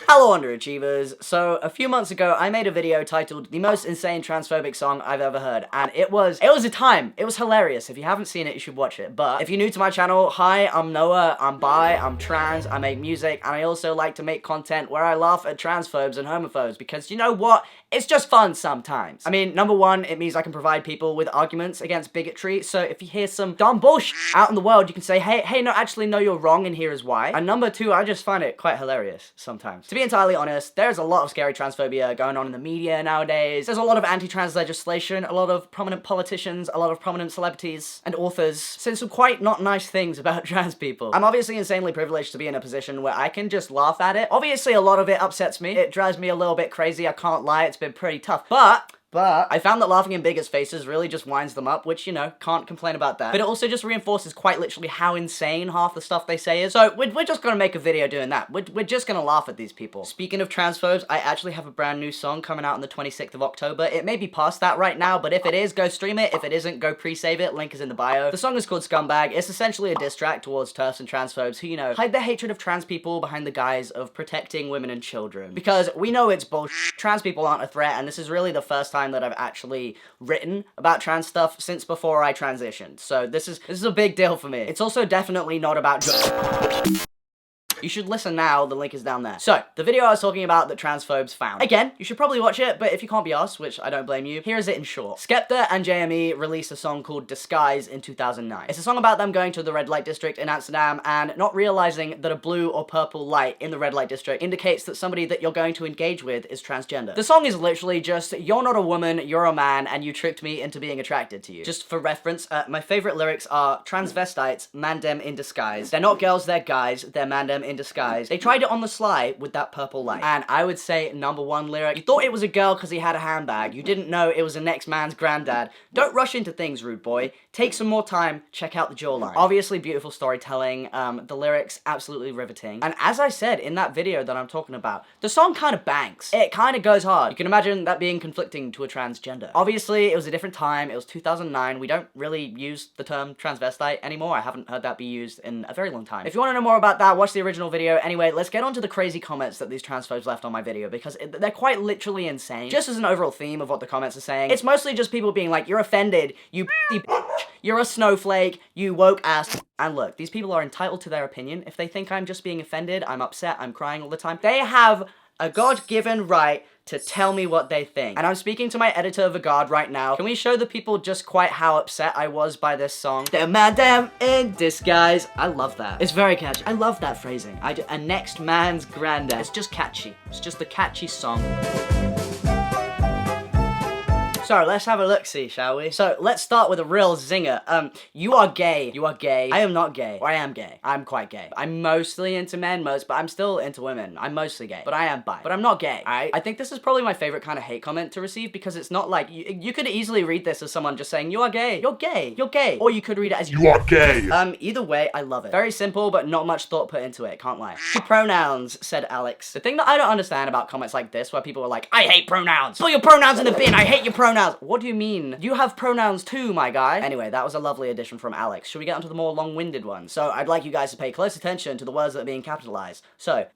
Hello underachievers. So a few months ago I made a video titled The Most Insane Transphobic Song I've Ever Heard, and it was a time. It was hilarious. If you haven't seen it, you should watch it. But if you're new to my channel, hi, I'm Noah, I'm bi, I'm trans, I make music, and I also like to make content where I laugh at transphobes and homophobes because you know what? It's just fun sometimes. I mean, number one, it means I can provide people with arguments against bigotry, so if you hear some dumb bullshit out in the world, you can say, hey, no, actually, no, you're wrong, and here is why. And number two, I just find it quite hilarious sometimes. To be entirely honest, there's a lot of scary transphobia going on in the media nowadays. There's a lot of anti-trans legislation, a lot of prominent politicians, a lot of prominent celebrities and authors saying some quite not nice things about trans people. I'm obviously insanely privileged to be in a position where I can just laugh at it. Obviously, a lot of it upsets me. It drives me a little bit crazy, I can't lie, it's been pretty tough. But I found that laughing in bigots' faces really just winds them up, which, you know, can't complain about that. But it also just reinforces quite literally how insane half the stuff they say is. So we're just gonna make a video doing that. We're just gonna laugh at these people. Speaking of transphobes, I actually have a brand new song coming out on the 26th of October. It may be past that right now, but if it is, go stream it. If it isn't, go pre-save it. Link is in the bio. The song is called Scumbag. It's essentially a diss track towards TERFs and transphobes who, you know, hide their hatred of trans people behind the guise of protecting women and children. Because we know it's bullshit. Trans people aren't a threat, and this is really the first time that I've actually written about trans stuff since before I transitioned. So this is a big deal for me. It's also definitely not about You should listen now, the link is down there. So, the video I was talking about that transphobes found. Again, you should probably watch it, but if you can't be arsed, which I don't blame you, here is it in short. Skepta and JME released a song called Disguise in 2009. It's a song about them going to the red light district in Amsterdam and not realizing that a blue or purple light in the red light district indicates that somebody that you're going to engage with is transgender. The song is literally just, you're not a woman, you're a man, and you tricked me into being attracted to you. Just for reference, my favorite lyrics are transvestites, mandem in disguise. They're not girls, they're guys, they're mandem in disguise. They tried it on the sly with that purple light. And I would say number one lyric, you thought it was a girl because he had a handbag. You didn't know it was a next man's granddad. Don't rush into things, rude boy. Take some more time, check out the jawline. Obviously beautiful storytelling, the lyrics absolutely riveting. And as I said in that video that I'm talking about, the song kind of bangs. It kind of goes hard. You can imagine that being conflicting to a transgender. Obviously it was a different time, it was 2009. We don't really use the term transvestite anymore. I haven't heard that be used in a very long time. If you want to know more about that, watch the original video. Anyway, let's get on to the crazy comments that these transphobes left on my video because they're quite literally insane. Just as an overall theme of what the comments are saying, it's mostly just people being like, you're offended, you bitch, you're a snowflake, you woke ass. And look, these people are entitled to their opinion. If they think I'm just being offended, I'm upset, I'm crying all the time, they have a God-given right to tell me what they think. And I'm speaking to my editor of a guard right now. Can we show the people just quite how upset I was by this song? They're madam in disguise. I love that. It's very catchy. I love that phrasing. A next man's granddad. It's just catchy. It's just a catchy song. So, let's have a look-see, shall we? So, let's start with a real zinger. You are gay. You are gay. I am not gay. Or I am gay. I'm quite gay. I'm mostly into men, but I'm still into women. I'm mostly gay. But I am bi. But I'm not gay, alright? I think this is probably my favorite kind of hate comment to receive because it's not like, you could easily read this as someone just saying, you are gay. You're gay. You're gay. Or you could read it as, you are gay. Either way, I love it. Very simple, but not much thought put into it. Can't lie. Pronouns, said Alex. The thing that I don't understand about comments like this, where people are like, I hate pronouns. Put your pronouns in the bin. I hate your pronouns. What do you mean? You have pronouns too, my guy. Anyway, that was a lovely addition from Alex. Should we get onto the more long-winded ones? So, I'd like you guys to pay close attention to the words that are being capitalized. So,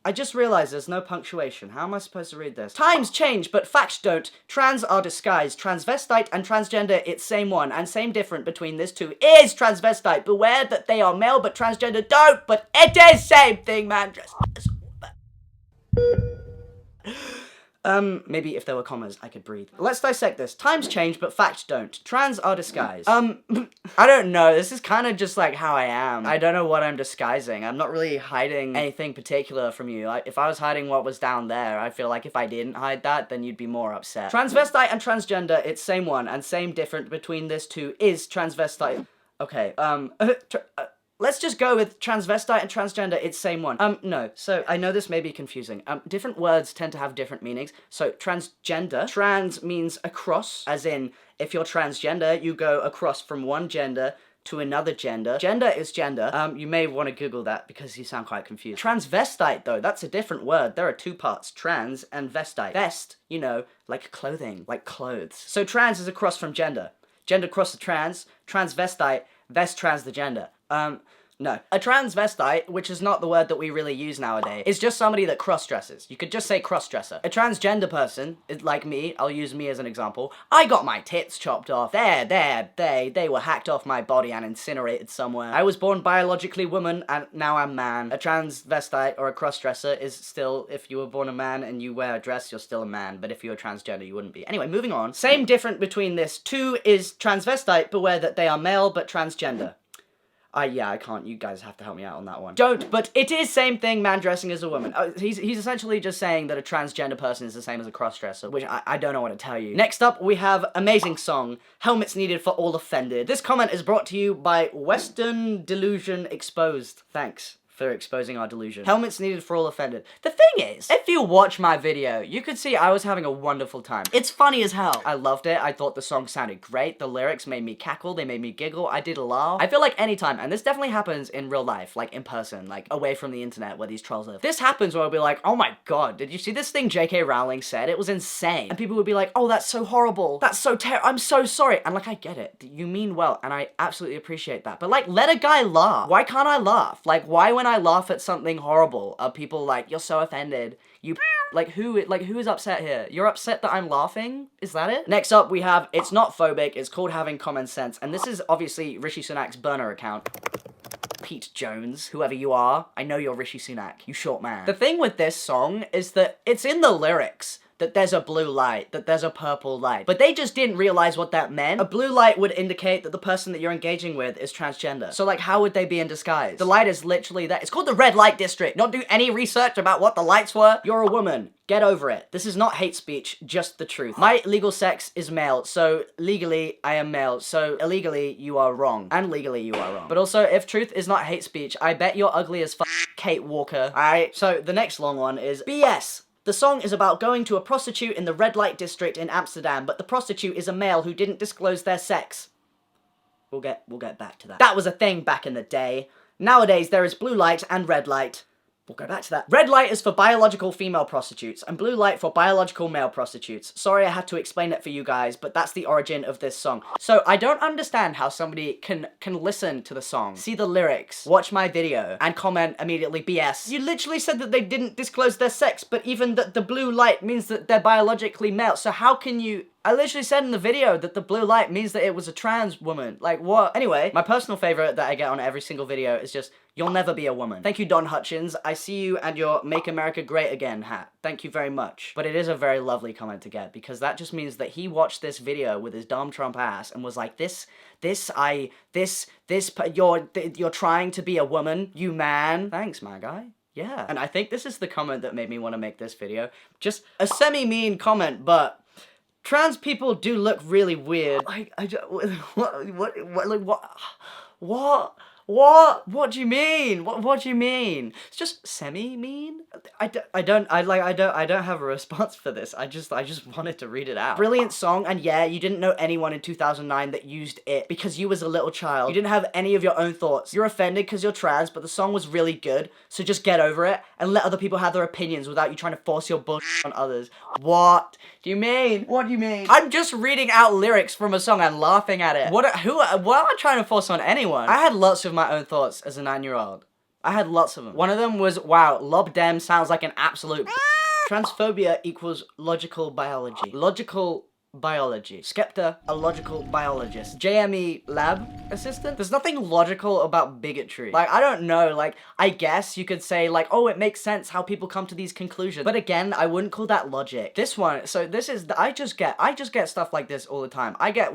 I just realized there's no punctuation. How am I supposed to read this? Times change, but facts don't. Trans are disguised. Transvestite and transgender, it's same one. And same different between this two is transvestite. Beware that they are male, but transgender don't. But it is same thing, man. Maybe if there were commas, I could breathe. Let's dissect this. Times change, but facts don't. Trans are disguised. I don't know. This is kind of just like how I am. I don't know what I'm disguising. I'm not really hiding anything particular from you. If I was hiding what was down there, I feel like if I didn't hide that, then you'd be more upset. Transvestite and transgender, it's same one, and same different between this two is transvestite. Okay, let's just go with transvestite and transgender, it's same one. No. So, I know this may be confusing. Different words tend to have different meanings. So, transgender, trans means across, as in, if you're transgender, you go across from one gender to another gender. Gender is gender. You may want to Google that because you sound quite confused. Transvestite, though, that's a different word. There are two parts, trans and vestite. Vest, you know, like clothing, like clothes. So, trans is across from gender. Gender cross the trans, transvestite, vest trans the gender. No. A transvestite, which is not the word that we really use nowadays, is just somebody that cross-dresses. You could just say cross-dresser. A transgender person, like me, I'll use me as an example. I got my tits chopped off. They were hacked off my body and incinerated somewhere. I was born biologically woman, and now I'm man. A transvestite or a cross-dresser is still, if you were born a man and you wear a dress, you're still a man, but if you're transgender, you wouldn't be. Anyway, moving on. Same difference between this. Two is transvestite, beware that they are male, but transgender. Yeah, I can't. You guys have to help me out on that one. Don't, but it is same thing, man dressing as a woman. He's essentially just saying that a transgender person is the same as a cross-dresser, which I don't know what to tell you. Next up, we have amazing song, Helmets Needed for All Offended. This comment is brought to you by Western Delusion Exposed. Thanks for exposing our delusion. Helmets needed for all offended. The thing is, if you watch my video, you could see I was having a wonderful time. It's funny as hell. I loved it. I thought the song sounded great. The lyrics made me cackle. They made me giggle. I did laugh. I feel like anytime, and this definitely happens in real life, like in person, like away from the internet where these trolls live. This happens where I'll be like, oh my god, did you see this thing J.K. Rowling said? It was insane. And people would be like, oh, that's so horrible. That's so terrible. I'm so sorry. And like, I get it. You mean well, and I absolutely appreciate that. But like, let a guy laugh. Why can't I laugh? Like, why when I laugh at something horrible are people like, you're so offended, you who is upset here? You're upset that I'm laughing? Is that it? Next up we have It's Not Phobic, it's called Having Common Sense, and this is obviously Rishi Sunak's burner account. Pete Jones, whoever you are, I know you're Rishi Sunak, you short man. The thing with this song is that it's in the lyrics that there's a blue light, that there's a purple light. But they just didn't realize what that meant. A blue light would indicate that the person that you're engaging with is transgender. So like, how would they be in disguise? The light is literally that. It's called the red light district. Not do any research about what the lights were. You're a woman. Get over it. This is not hate speech, just the truth. My legal sex is male, so legally I am male, so illegally you are wrong. And legally you are wrong. But also, if truth is not hate speech, I bet you're ugly as f***, Kate Walker. Alright, so the next long one is BS. The song is about going to a prostitute in the red light district in Amsterdam, but the prostitute is a male who didn't disclose their sex. We'll get back to that. That was a thing back in the day. Nowadays, there is blue light and red light. We'll go back to that. Red light is for biological female prostitutes, and blue light for biological male prostitutes. Sorry I had to explain it for you guys, but that's the origin of this song. So I don't understand how somebody can listen to the song, see the lyrics, watch my video, and comment immediately BS. You literally said that they didn't disclose their sex, but even that the blue light means that they're biologically male, so how can you... I literally said in the video that the blue light means that it was a trans woman. Like, what? Anyway, my personal favorite that I get on every single video is just, you'll never be a woman. Thank you, Don Hutchins. I see you and your Make America Great Again hat. Thank you very much. But it is a very lovely comment to get, because that just means that he watched this video with his dumb Trump ass and was like, you're trying to be a woman, you man. Thanks, my guy. Yeah. And I think this is the comment that made me want to make this video. Just a semi-mean comment, but... trans people do look really weird. What do you mean? What do you mean? It's just semi-mean? I don't have a response for this. I just wanted to read it out. Brilliant song, and yeah, you didn't know anyone in 2009 that used it because you was a little child. You didn't have any of your own thoughts. You're offended because you're trans, but the song was really good, so just get over it and let other people have their opinions without you trying to force your bullshit on others. What do you mean? What do you mean? I'm just reading out lyrics from a song and laughing at it. What am I trying to force on anyone? I had lots of my own thoughts as a 9-year-old. I had lots of them. One of them was, wow, lob dem sounds like an absolute transphobia equals logical biology. Logical biology. Skepta, a logical biologist. JME lab assistant. There's nothing logical about bigotry. Like, I don't know, like, I guess you could say, like, oh, it makes sense how people come to these conclusions. But again, I wouldn't call that logic. This one, so this is, I just get stuff like this all the time. I get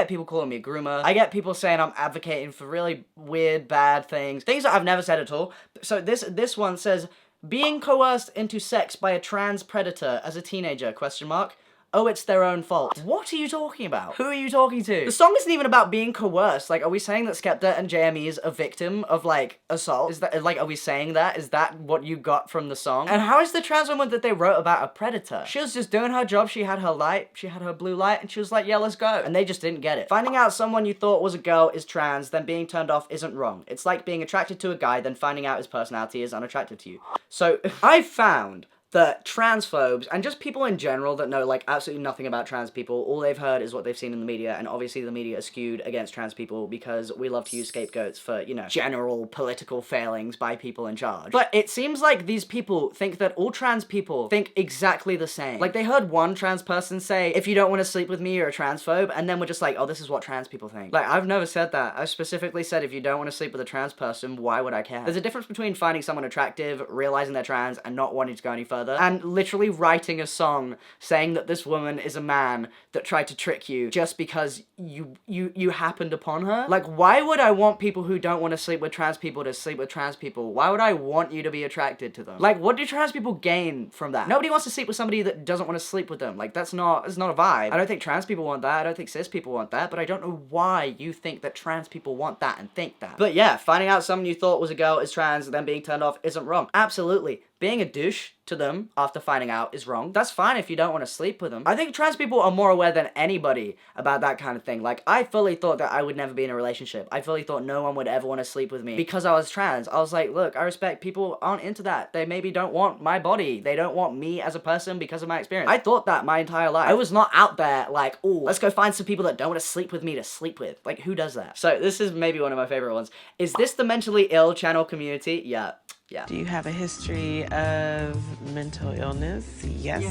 people calling me a groomer. I get people saying I'm advocating for really weird, bad things. Things that I've never said at all. So this one says, being coerced into sex by a trans predator as a teenager, question mark. Oh, it's their own fault. What are you talking about? Who are you talking to? The song isn't even about being coerced. Like, are we saying that Skepta and JME is a victim of, like, assault? Is that, like, are we saying that? Is that what you got from the song? And how is the trans woman that they wrote about a predator? She was just doing her job. She had her light. She had her blue light. And she was like, yeah, let's go. And they just didn't get it. Finding out someone you thought was a girl is trans, then being turned off isn't wrong. It's like being attracted to a guy, then finding out his personality is unattractive to you. So, I found that transphobes, and just people in general that know, like, absolutely nothing about trans people, all they've heard is what they've seen in the media, and obviously the media is skewed against trans people because we love to use scapegoats for, you know, general political failings by people in charge. But it seems like these people think that all trans people think exactly the same. Like, they heard one trans person say, if you don't want to sleep with me, you're a transphobe, and then we're just like, oh, this is what trans people think. Like, I've never said that. I specifically said, if you don't want to sleep with a trans person, why would I care? There's a difference between finding someone attractive, realizing they're trans, and not wanting to go any further, and literally writing a song saying that this woman is a man that tried to trick you just because you happened upon her. Like, why would I want people who don't want to sleep with trans people to sleep with trans people? Why would I want you to be attracted to them? Like, what do trans people gain from that? Nobody wants to sleep with somebody that doesn't want to sleep with them. Like, it's not a vibe. I don't think trans people want that. I don't think cis people want that, but I don't know why you think that trans people want that and think that. But yeah, finding out someone you thought was a girl is trans and then being turned off isn't wrong. Absolutely. Being a douche to them after finding out is wrong. That's fine if you don't want to sleep with them. I think trans people are more aware than anybody about that kind of thing. Like, I fully thought that I would never be in a relationship. I fully thought no one would ever want to sleep with me because I was trans. I was like, look, I respect people aren't into that. They maybe don't want my body. They don't want me as a person because of my experience. I thought that my entire life. I was not out there like, oh, let's go find some people that don't want to sleep with me to sleep with. Like, who does that? So this is maybe one of my favorite ones. Is this the mentally ill channel community? Yeah. Yeah. Do you have a history of mental illness? Yes.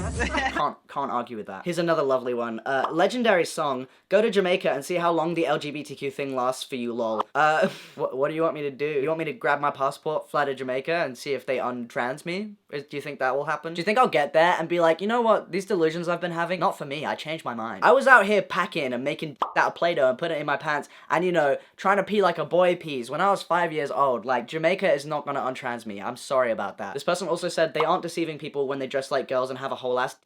Can't argue with that. Here's another lovely one. Legendary song, go to Jamaica and see how long the LGBTQ thing lasts for you, lol. What do you want me to do? You want me to grab my passport, fly to Jamaica, and see if they untrans me? Do you think that will happen? Do you think I'll get there and be like, you know what, these delusions I've been having, not for me, I changed my mind. I was out here packing and making out of Play-Doh and putting it in my pants, and you know, trying to pee like a boy pees when I was 5 years old. Like, Jamaica is not gonna untrans me. I'm sorry about that. This person also said they aren't deceiving people when they dress like girls and have a whole ass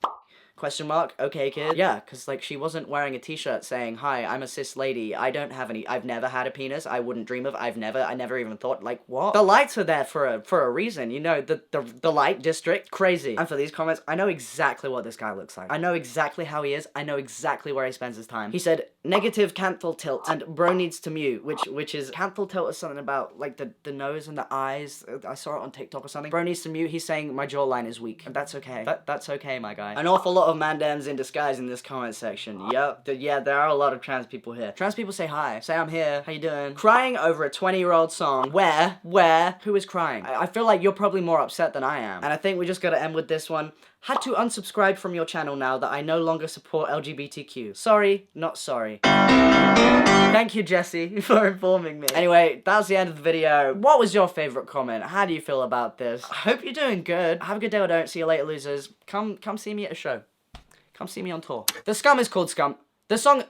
question mark. Okay, kid. Yeah, because, like, she wasn't wearing a t-shirt saying, hi, I'm a cis lady. I don't have any, I've never had a penis. I wouldn't dream of, I never even thought, like, what? The lights are there for a reason, you know, the light district, crazy. And for these comments, I know exactly what this guy looks like. I know exactly how he is. I know exactly where he spends his time. He said, negative canthal tilt, and bro needs to mute, which is, canthal tilt is something about, like, the nose and the eyes. I saw it on TikTok or something. Bro needs to mute. He's saying my jawline is weak, and that's okay. That's okay, my guy. An awful lot of mandems in disguise in this comment section. Yep. Yeah, there are a lot of trans people here. Trans people say hi. Say I'm here. How you doing? Crying over a 20-year-old song. Where? Who is crying? I feel like you're probably more upset than I am. And I think we just gotta end with this one. Had to unsubscribe from your channel now that I no longer support LGBTQ. Sorry, not sorry. Thank you, Jesse, for informing me. Anyway, that's the end of the video. What was your favorite comment? How do you feel about this? I hope you're doing good. Have a good day or don't. See you later, losers. Come see me at a show. Come see me on tour. The scum is called Scum. The song...